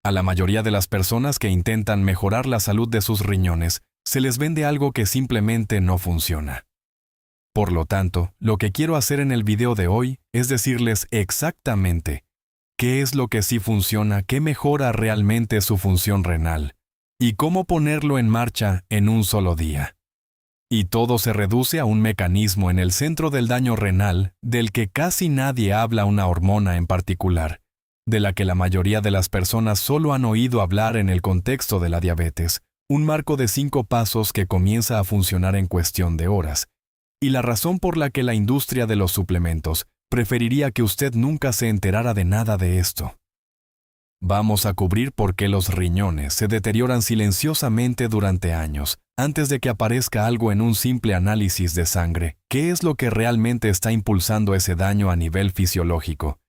A la mayoría de las personas que intentan mejorar la salud de sus riñones, se les vende algo que simplemente no funciona. Por lo tanto, lo que quiero hacer en el video de hoy es decirles exactamente qué es lo que sí funciona, qué mejora realmente su función renal, y cómo ponerlo en marcha en un solo día. Y todo se reduce a un mecanismo en el centro del daño renal del que casi nadie habla, una hormona en particular, de la que la mayoría de las personas solo han oído hablar en el contexto de la diabetes, un marco de 5 pasos que comienza a funcionar en cuestión de horas, y la razón por la que la industria de los suplementos preferiría que usted nunca se enterara de nada de esto. Vamos a cubrir por qué los riñones se deterioran silenciosamente durante años, antes de que aparezca algo en un simple análisis de sangre, qué es lo que realmente está impulsando ese daño a nivel fisiológico,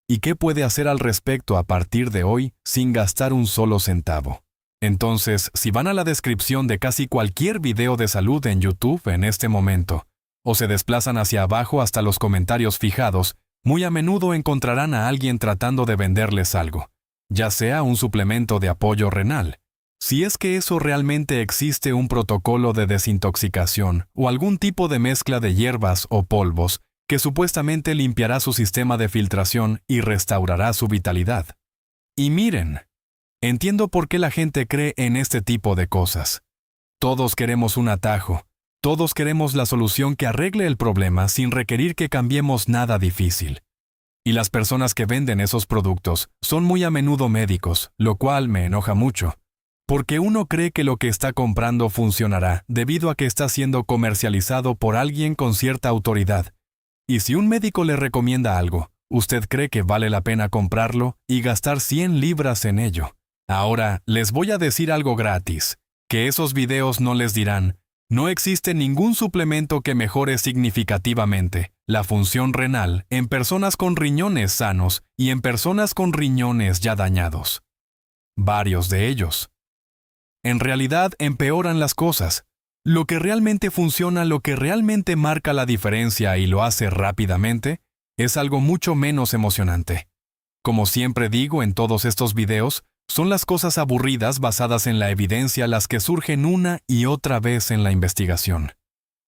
y qué puede hacer al respecto a partir de hoy sin gastar un solo centavo. Entonces, si van a la descripción de casi cualquier video de salud en YouTube en este momento, o se desplazan hacia abajo hasta los comentarios fijados, muy a menudo encontrarán a alguien tratando de venderles algo, ya sea un suplemento de apoyo renal. Si es que eso realmente existe, un protocolo de desintoxicación o algún tipo de mezcla de hierbas o polvos que supuestamente limpiará su sistema de filtración y restaurará su vitalidad. Y miren, entiendo por qué la gente cree en este tipo de cosas. Todos queremos un atajo. Todos queremos la solución que arregle el problema sin requerir que cambiemos nada difícil. Y las personas que venden esos productos son muy a menudo médicos, lo cual me enoja mucho. Porque uno cree que lo que está comprando funcionará debido a que está siendo comercializado por alguien con cierta autoridad. Y si un médico le recomienda algo, usted cree que vale la pena comprarlo y gastar 100 libras en ello. Ahora, les voy a decir algo gratis, que esos videos no les dirán: no existe ningún suplemento que mejore significativamente la función renal en personas con riñones sanos y en personas con riñones ya dañados. Varios de ellos. En realidad empeoran las cosas. Lo que realmente funciona, lo que realmente marca la diferencia y lo hace rápidamente, es algo mucho menos emocionante. Como siempre digo en todos estos videos, son las cosas aburridas basadas en la evidencia las que surgen una y otra vez en la investigación.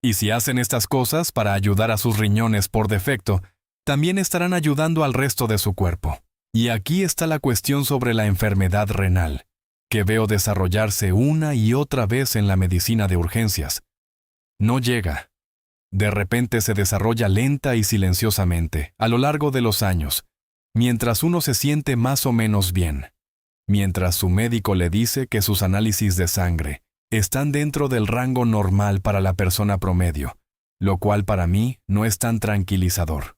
Y si hacen estas cosas para ayudar a sus riñones por defecto, también estarán ayudando al resto de su cuerpo. Y aquí está la cuestión sobre la enfermedad renal, que veo desarrollarse una y otra vez en la medicina de urgencias. No llega. De repente se desarrolla lenta y silenciosamente, a lo largo de los años, mientras uno se siente más o menos bien. Mientras su médico le dice que sus análisis de sangre están dentro del rango normal para la persona promedio, lo cual para mí no es tan tranquilizador.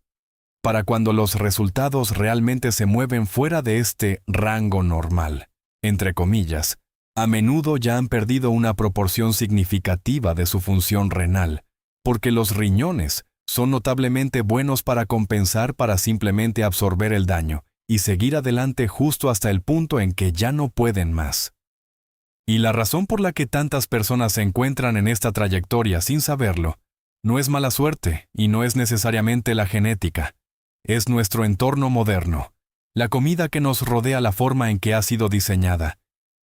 Para cuando los resultados realmente se mueven fuera de este rango normal, entre comillas, a menudo ya han perdido una proporción significativa de su función renal, porque los riñones son notablemente buenos para compensar, para simplemente absorber el daño y seguir adelante justo hasta el punto en que ya no pueden más. Y la razón por la que tantas personas se encuentran en esta trayectoria sin saberlo, no es mala suerte y no es necesariamente la genética, es nuestro entorno moderno, la comida que nos rodea, la forma en que ha sido diseñada,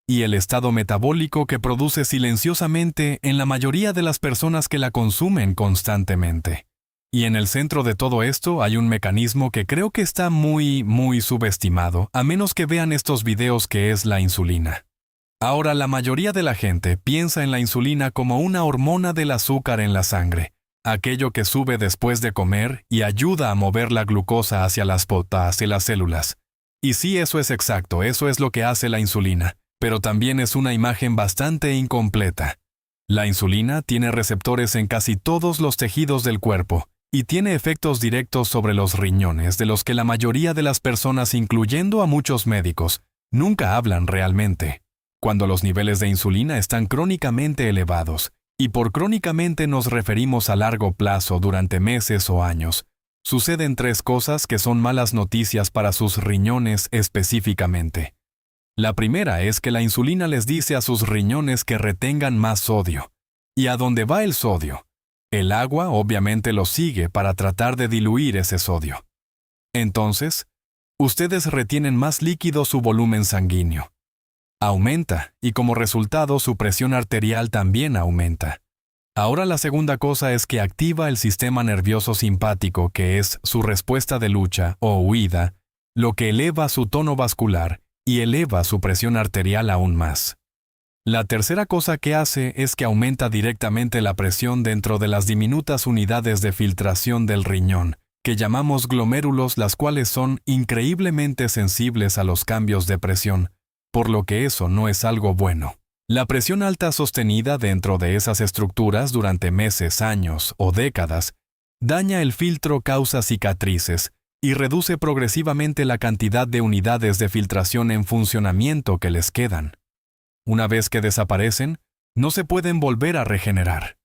y el estado metabólico que produce silenciosamente en la mayoría de las personas que la consumen constantemente. Y en el centro de todo esto hay un mecanismo que creo que está muy subestimado, a menos que vean estos videos, que es la insulina. Ahora, la mayoría de la gente piensa en la insulina como una hormona del azúcar en la sangre, aquello que sube después de comer y ayuda a mover la glucosa hacia las potas y las células. Y sí, eso es exacto, eso es lo que hace la insulina, pero también es una imagen bastante incompleta. La insulina tiene receptores en casi todos los tejidos del cuerpo, y tiene efectos directos sobre los riñones de los que la mayoría de las personas, incluyendo a muchos médicos, nunca hablan realmente. Cuando los niveles de insulina están crónicamente elevados, y por crónicamente nos referimos a largo plazo durante meses o años, suceden 3 cosas que son malas noticias para sus riñones específicamente. La primera es que la insulina les dice a sus riñones que retengan más sodio. ¿Y a dónde va el sodio? El agua obviamente lo sigue para tratar de diluir ese sodio. Entonces, ustedes retienen más líquido, su volumen sanguíneo. Aumenta, y como resultado su presión arterial también aumenta. Ahora la segunda cosa es que activa el sistema nervioso simpático, que es su respuesta de lucha o huida, lo que eleva su tono vascular y eleva su presión arterial aún más. La tercera cosa que hace es que aumenta directamente la presión dentro de las diminutas unidades de filtración del riñón, que llamamos glomérulos, las cuales son increíblemente sensibles a los cambios de presión, por lo que eso no es algo bueno. La presión alta sostenida dentro de esas estructuras durante meses, años o décadas daña el filtro, causa cicatrices y reduce progresivamente la cantidad de unidades de filtración en funcionamiento que les quedan. Una vez que desaparecen, no se pueden volver a regenerar.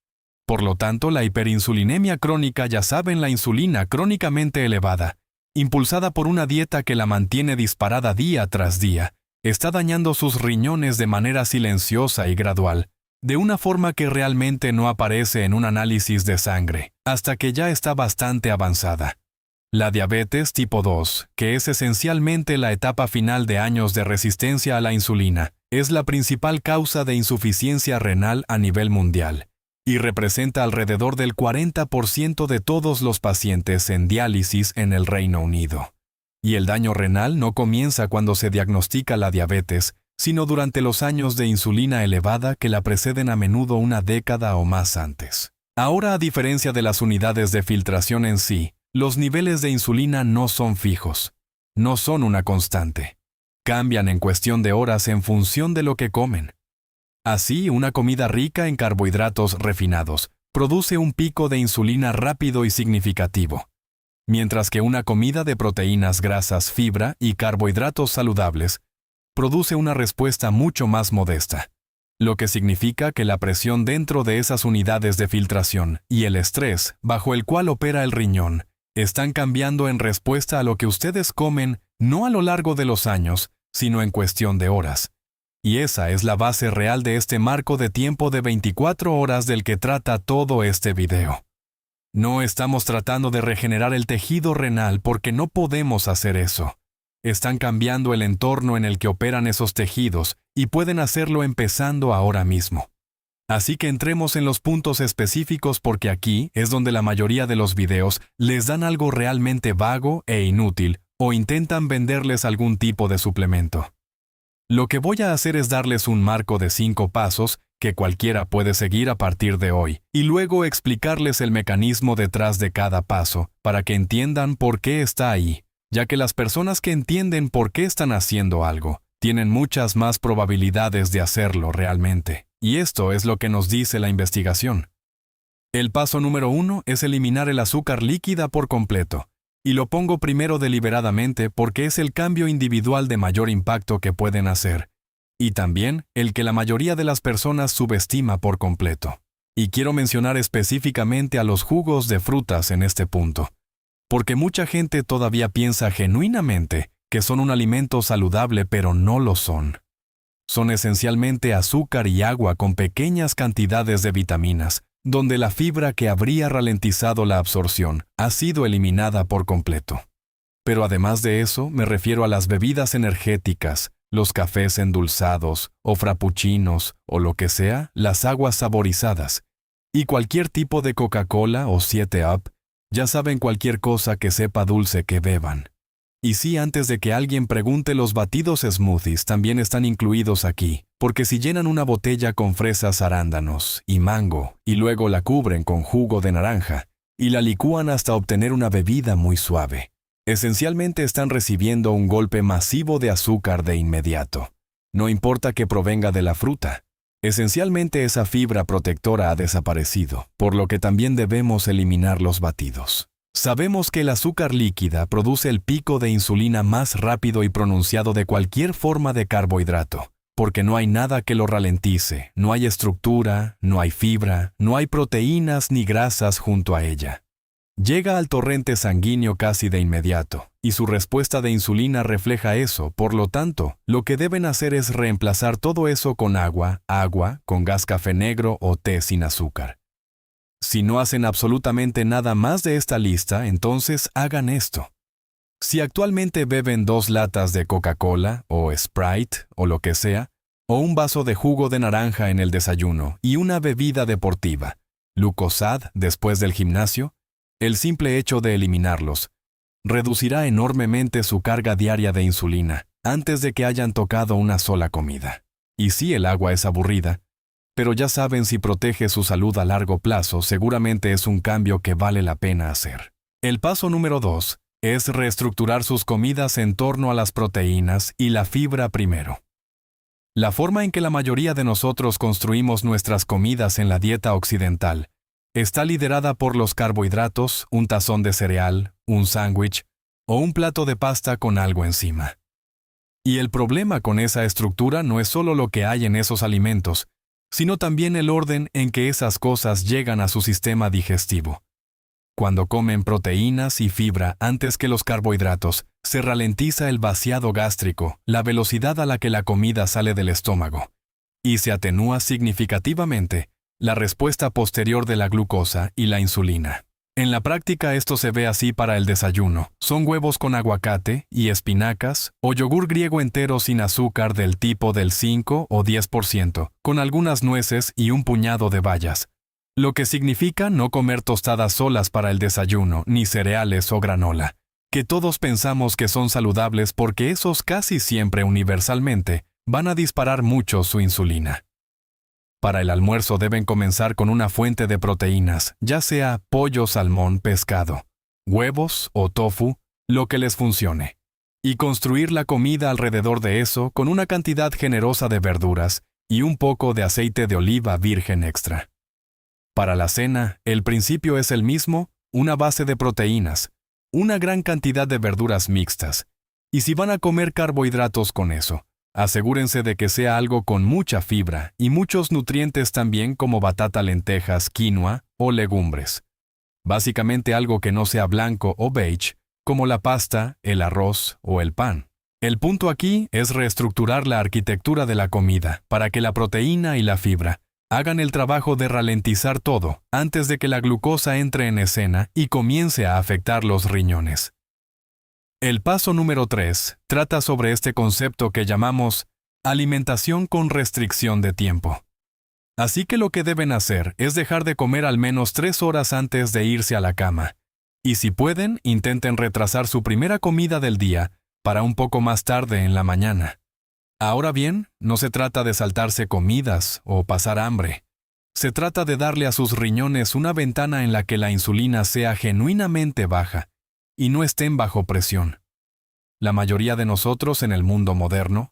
Por lo tanto, la hiperinsulinemia crónica, ya saben, la insulina crónicamente elevada, impulsada por una dieta que la mantiene disparada día tras día, está dañando sus riñones de manera silenciosa y gradual, de una forma que realmente no aparece en un análisis de sangre, hasta que ya está bastante avanzada. La diabetes tipo 2, que es esencialmente la etapa final de años de resistencia a la insulina, es la principal causa de insuficiencia renal a nivel mundial, y representa alrededor del 40% de todos los pacientes en diálisis en el Reino Unido. Y el daño renal no comienza cuando se diagnostica la diabetes, sino durante los años de insulina elevada que la preceden, a menudo una década o más antes. Ahora, a diferencia de las unidades de filtración en sí, los niveles de insulina no son fijos, no son una constante. Cambian en cuestión de horas en función de lo que comen. Así, una comida rica en carbohidratos refinados produce un pico de insulina rápido y significativo, mientras que una comida de proteínas, grasas, fibra y carbohidratos saludables produce una respuesta mucho más modesta, lo que significa que la presión dentro de esas unidades de filtración y el estrés bajo el cual opera el riñón están cambiando en respuesta a lo que ustedes comen, no a lo largo de los años, sino en cuestión de horas. Y esa es la base real de este marco de tiempo de 24 horas del que trata todo este video. No estamos tratando de regenerar el tejido renal porque no podemos hacer eso. Están cambiando el entorno en el que operan esos tejidos y pueden hacerlo empezando ahora mismo. Así que entremos en los puntos específicos, porque aquí es donde la mayoría de los videos les dan algo realmente vago e inútil o intentan venderles algún tipo de suplemento. Lo que voy a hacer es darles un marco de 5 pasos que cualquiera puede seguir a partir de hoy, y luego explicarles el mecanismo detrás de cada paso para que entiendan por qué está ahí, ya que las personas que entienden por qué están haciendo algo tienen muchas más probabilidades de hacerlo realmente. Y esto es lo que nos dice la investigación. El paso número 1 es eliminar el azúcar líquida por completo. Y lo pongo primero deliberadamente porque es el cambio individual de mayor impacto que pueden hacer, y también el que la mayoría de las personas subestima por completo. Y quiero mencionar específicamente a los jugos de frutas en este punto, porque mucha gente todavía piensa genuinamente que son un alimento saludable, pero no lo son. Son esencialmente azúcar y agua con pequeñas cantidades de vitaminas, donde la fibra que habría ralentizado la absorción ha sido eliminada por completo. Pero además de eso, me refiero a las bebidas energéticas, los cafés endulzados, o frappuccinos, o lo que sea, las aguas saborizadas, y cualquier tipo de Coca-Cola o 7-Up, ya saben, cualquier cosa que sepa dulce que beban. Y sí, antes de que alguien pregunte, los batidos smoothies también están incluidos aquí, porque si llenan una botella con fresas, arándanos y mango, y luego la cubren con jugo de naranja, y la licúan hasta obtener una bebida muy suave, esencialmente están recibiendo un golpe masivo de azúcar de inmediato. No importa que provenga de la fruta. Esencialmente esa fibra protectora ha desaparecido, por lo que también debemos eliminar los batidos. Sabemos que el azúcar líquida produce el pico de insulina más rápido y pronunciado de cualquier forma de carbohidrato, porque no hay nada que lo ralentice, no hay estructura, no hay fibra, no hay proteínas ni grasas junto a ella. Llega al torrente sanguíneo casi de inmediato, y su respuesta de insulina refleja eso. Por lo tanto, lo que deben hacer es reemplazar todo eso con agua con gas, café negro o té sin azúcar. Si no hacen absolutamente nada más de esta lista, entonces hagan esto. Si actualmente beben 2 latas de Coca-Cola o Sprite o lo que sea, o un vaso de jugo de naranja en el desayuno y una bebida deportiva, Lucozad después del gimnasio, el simple hecho de eliminarlos reducirá enormemente su carga diaria de insulina antes de que hayan tocado una sola comida. Y sí, el agua es aburrida, pero ya saben, si protege su salud a largo plazo, seguramente es un cambio que vale la pena hacer. El paso número 2 es reestructurar sus comidas en torno a las proteínas y la fibra primero. La forma en que la mayoría de nosotros construimos nuestras comidas en la dieta occidental está liderada por los carbohidratos, un tazón de cereal, un sándwich o un plato de pasta con algo encima. Y el problema con esa estructura no es solo lo que hay en esos alimentos, sino también el orden en que esas cosas llegan a su sistema digestivo. Cuando comen proteínas y fibra antes que los carbohidratos, se ralentiza el vaciado gástrico, la velocidad a la que la comida sale del estómago, y se atenúa significativamente la respuesta posterior de la glucosa y la insulina. En la práctica esto se ve así para el desayuno. Son huevos con aguacate y espinacas o yogur griego entero sin azúcar del tipo del 5 o 10%, con algunas nueces y un puñado de bayas. Lo que significa no comer tostadas solas para el desayuno, ni cereales o granola, que todos pensamos que son saludables porque esos casi siempre universalmente van a disparar mucho su insulina. Para el almuerzo deben comenzar con una fuente de proteínas, ya sea pollo, salmón, pescado, huevos o tofu, lo que les funcione. Y construir la comida alrededor de eso con una cantidad generosa de verduras y un poco de aceite de oliva virgen extra. Para la cena, el principio es el mismo, una base de proteínas, una gran cantidad de verduras mixtas. Y si van a comer carbohidratos con eso, asegúrense de que sea algo con mucha fibra y muchos nutrientes también, como batata, lentejas, quinoa o legumbres. Básicamente algo que no sea blanco o beige, como la pasta, el arroz o el pan. El punto aquí es reestructurar la arquitectura de la comida para que la proteína y la fibra hagan el trabajo de ralentizar todo antes de que la glucosa entre en escena y comience a afectar los riñones. El paso número 3 trata sobre este concepto que llamamos alimentación con restricción de tiempo. Así que lo que deben hacer es dejar de comer al menos 3 horas antes de irse a la cama. Y si pueden, intenten retrasar su primera comida del día para un poco más tarde en la mañana. Ahora bien, no se trata de saltarse comidas o pasar hambre. Se trata de darle a sus riñones una ventana en la que la insulina sea genuinamente baja y no estén bajo presión. La mayoría de nosotros en el mundo moderno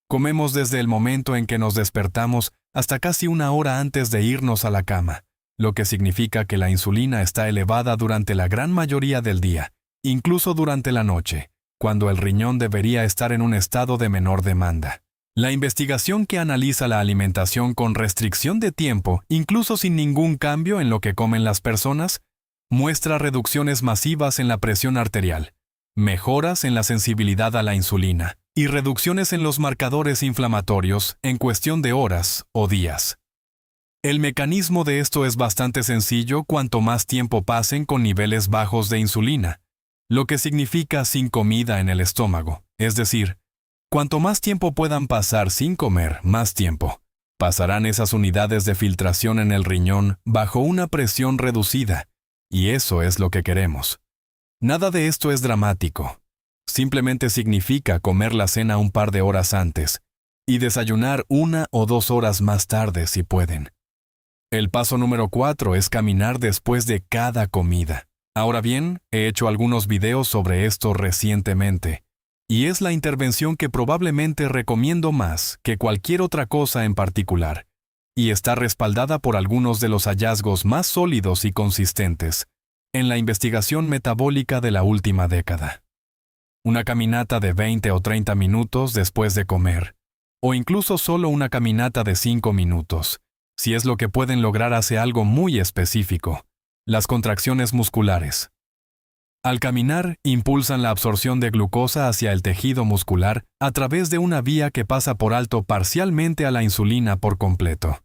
comemos desde el momento en que nos despertamos hasta casi una hora antes de irnos a la cama, lo que significa que la insulina está elevada durante la gran mayoría del día, incluso durante la noche, cuando el riñón debería estar en un estado de menor demanda. La investigación que analiza la alimentación con restricción de tiempo, incluso sin ningún cambio en lo que comen las personas, muestra reducciones masivas en la presión arterial, mejoras en la sensibilidad a la insulina y reducciones en los marcadores inflamatorios en cuestión de horas o días. El mecanismo de esto es bastante sencillo cuanto más tiempo pasen con niveles bajos de insulina, lo que significa sin comida en el estómago, es decir, cuanto más tiempo puedan pasar sin comer, más tiempo pasarán esas unidades de filtración en el riñón bajo una presión reducida, y eso es lo que queremos. Nada de esto es dramático. Simplemente significa comer la cena un par de horas antes y desayunar 1 o 2 horas más tarde si pueden. El paso número 4 es caminar después de cada comida. Ahora bien, he hecho algunos videos sobre esto recientemente, y es la intervención que probablemente recomiendo más que cualquier otra cosa en particular, y está respaldada por algunos de los hallazgos más sólidos y consistentes en la investigación metabólica de la última década. Una caminata de 20 o 30 minutos después de comer, o incluso solo una caminata de 5 minutos, si es lo que pueden lograr, hace algo muy específico: las contracciones musculares. Al caminar, impulsan la absorción de glucosa hacia el tejido muscular a través de una vía que pasa por alto parcialmente a la insulina por completo.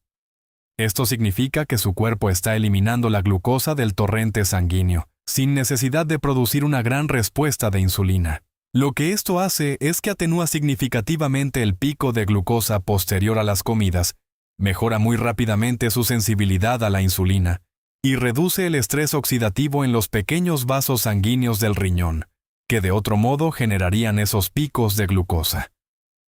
Esto significa que su cuerpo está eliminando la glucosa del torrente sanguíneo, sin necesidad de producir una gran respuesta de insulina. Lo que esto hace es que atenúa significativamente el pico de glucosa posterior a las comidas, mejora muy rápidamente su sensibilidad a la insulina y reduce el estrés oxidativo en los pequeños vasos sanguíneos del riñón, que de otro modo generarían esos picos de glucosa.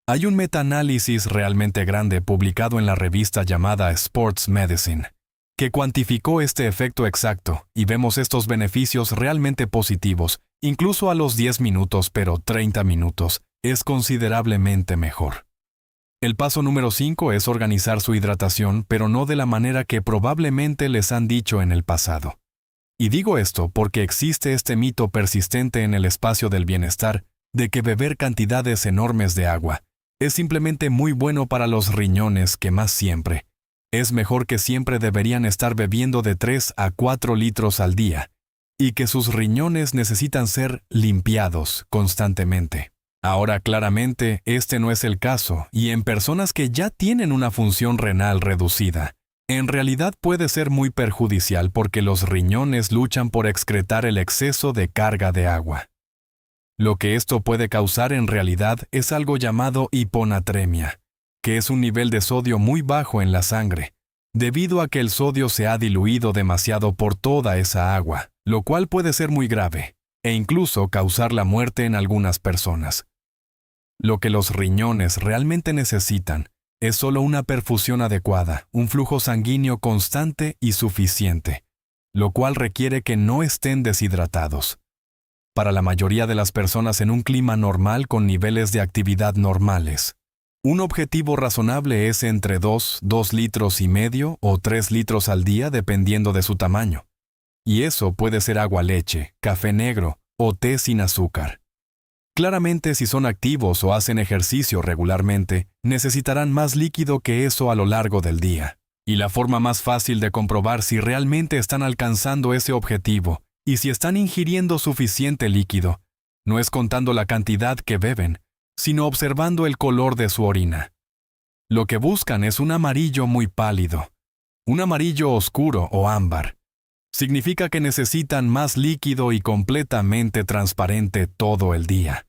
Hay un metaanálisis realmente grande publicado en la revista llamada Sports Medicine, que cuantificó este efecto exacto y vemos estos beneficios realmente positivos, incluso a los 10 minutos, pero 30 minutos es considerablemente mejor. El paso número 5 es organizar su hidratación, pero no de la manera que probablemente les han dicho en el pasado. Y digo esto porque existe este mito persistente en el espacio del bienestar de que beber cantidades enormes de agua es simplemente muy bueno para los riñones, que más siempre es mejor, que siempre deberían estar bebiendo de 3 a 4 litros al día y que sus riñones necesitan ser limpiados constantemente. Ahora, claramente, este no es el caso, y en personas que ya tienen una función renal reducida, en realidad puede ser muy perjudicial porque los riñones luchan por excretar el exceso de carga de agua. Lo que esto puede causar en realidad es algo llamado hiponatremia, que es un nivel de sodio muy bajo en la sangre, debido a que el sodio se ha diluido demasiado por toda esa agua, lo cual puede ser muy grave, e incluso causar la muerte en algunas personas. Lo que los riñones realmente necesitan es solo una perfusión adecuada, un flujo sanguíneo constante y suficiente, lo cual requiere que no estén deshidratados. Para la mayoría de las personas en un clima normal con niveles de actividad normales, un objetivo razonable es entre 2 litros y medio o 3 litros al día dependiendo de su tamaño. Y eso puede ser agua, leche, café negro o té sin azúcar. Claramente, si son activos o hacen ejercicio regularmente, necesitarán más líquido que eso a lo largo del día. Y la forma más fácil de comprobar si realmente están alcanzando ese objetivo y si están ingiriendo suficiente líquido, no es contando la cantidad que beben, sino observando el color de su orina. Lo que buscan es un amarillo muy pálido, un amarillo oscuro o ámbar. Significa que necesitan más líquido y completamente transparente todo el día.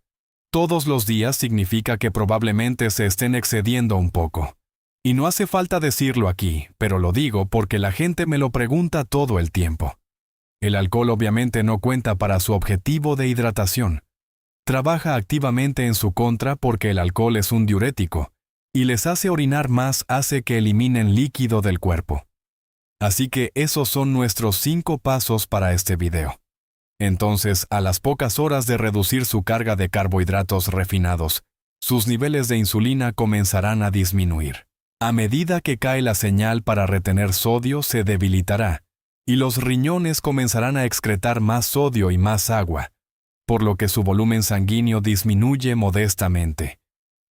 Todos los días significa que probablemente se estén excediendo un poco. Y no hace falta decirlo aquí, pero lo digo porque la gente me lo pregunta todo el tiempo. El alcohol obviamente no cuenta para su objetivo de hidratación. Trabaja activamente en su contra porque el alcohol es un diurético, y les hace orinar más, hace que eliminen líquido del cuerpo. Así que esos son nuestros 5 pasos para este video. Entonces, a las pocas horas de reducir su carga de carbohidratos refinados, sus niveles de insulina comenzarán a disminuir. A medida que cae la señal para retener sodio, se debilitará, y los riñones comenzarán a excretar más sodio y más agua, por lo que su volumen sanguíneo disminuye modestamente,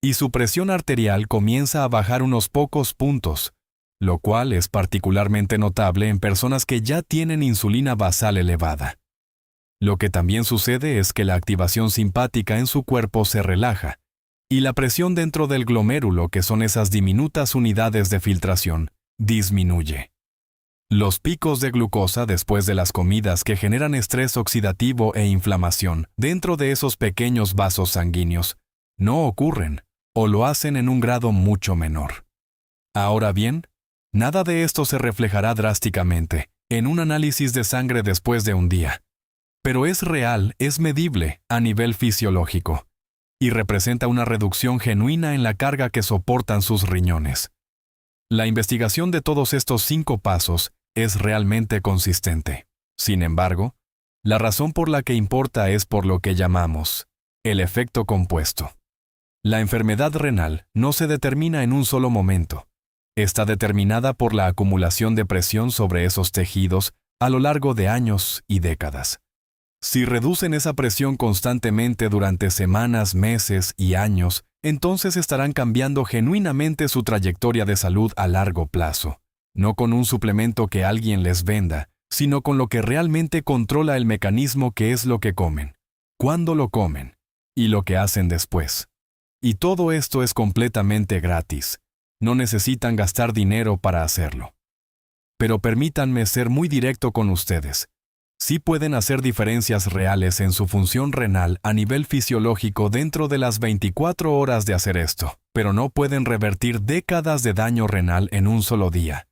y su presión arterial comienza a bajar unos pocos puntos, lo cual es particularmente notable en personas que ya tienen insulina basal elevada. Lo que también sucede es que la activación simpática en su cuerpo se relaja, y la presión dentro del glomérulo, que son esas diminutas unidades de filtración, disminuye. Los picos de glucosa después de las comidas que generan estrés oxidativo e inflamación dentro de esos pequeños vasos sanguíneos no ocurren, o lo hacen en un grado mucho menor. Ahora bien, nada de esto se reflejará drásticamente en un análisis de sangre después de un día. Pero es real, es medible a nivel fisiológico, y representa una reducción genuina en la carga que soportan sus riñones. La investigación de todos estos 5 pasos es realmente consistente. Sin embargo, la razón por la que importa es por lo que llamamos el efecto compuesto. La enfermedad renal no se determina en un solo momento. Está determinada por la acumulación de presión sobre esos tejidos a lo largo de años y décadas. Si reducen esa presión constantemente durante semanas, meses y años, entonces estarán cambiando genuinamente su trayectoria de salud a largo plazo, no con un suplemento que alguien les venda, sino con lo que realmente controla el mecanismo, que es lo que comen, cuándo lo comen y lo que hacen después. Y todo esto es completamente gratis. No necesitan gastar dinero para hacerlo. Pero permítanme ser muy directo con ustedes. Sí pueden hacer diferencias reales en su función renal a nivel fisiológico dentro de las 24 horas de hacer esto, pero no pueden revertir décadas de daño renal en un solo día.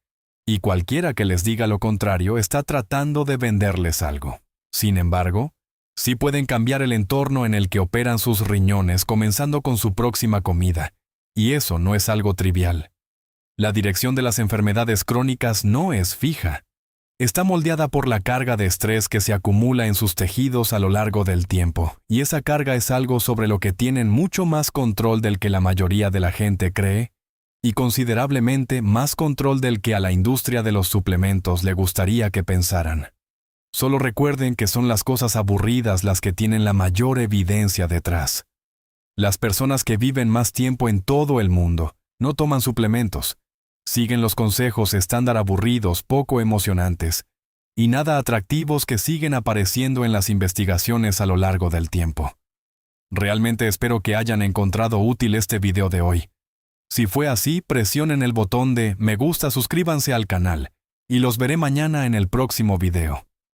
Y cualquiera que les diga lo contrario está tratando de venderles algo. Sin embargo, sí pueden cambiar el entorno en el que operan sus riñones comenzando con su próxima comida, y eso no es algo trivial. La dirección de las enfermedades crónicas no es fija. Está moldeada por la carga de estrés que se acumula en sus tejidos a lo largo del tiempo, y esa carga es algo sobre lo que tienen mucho más control del que la mayoría de la gente cree, y considerablemente más control del que a la industria de los suplementos le gustaría que pensaran. Solo recuerden que son las cosas aburridas las que tienen la mayor evidencia detrás. Las personas que viven más tiempo en todo el mundo no toman suplementos. Siguen los consejos estándar aburridos, poco emocionantes, y nada atractivos que siguen apareciendo en las investigaciones a lo largo del tiempo. Realmente espero que hayan encontrado útil este video de hoy. Si fue así, presionen el botón de me gusta, suscríbanse al canal, y los veré mañana en el próximo video.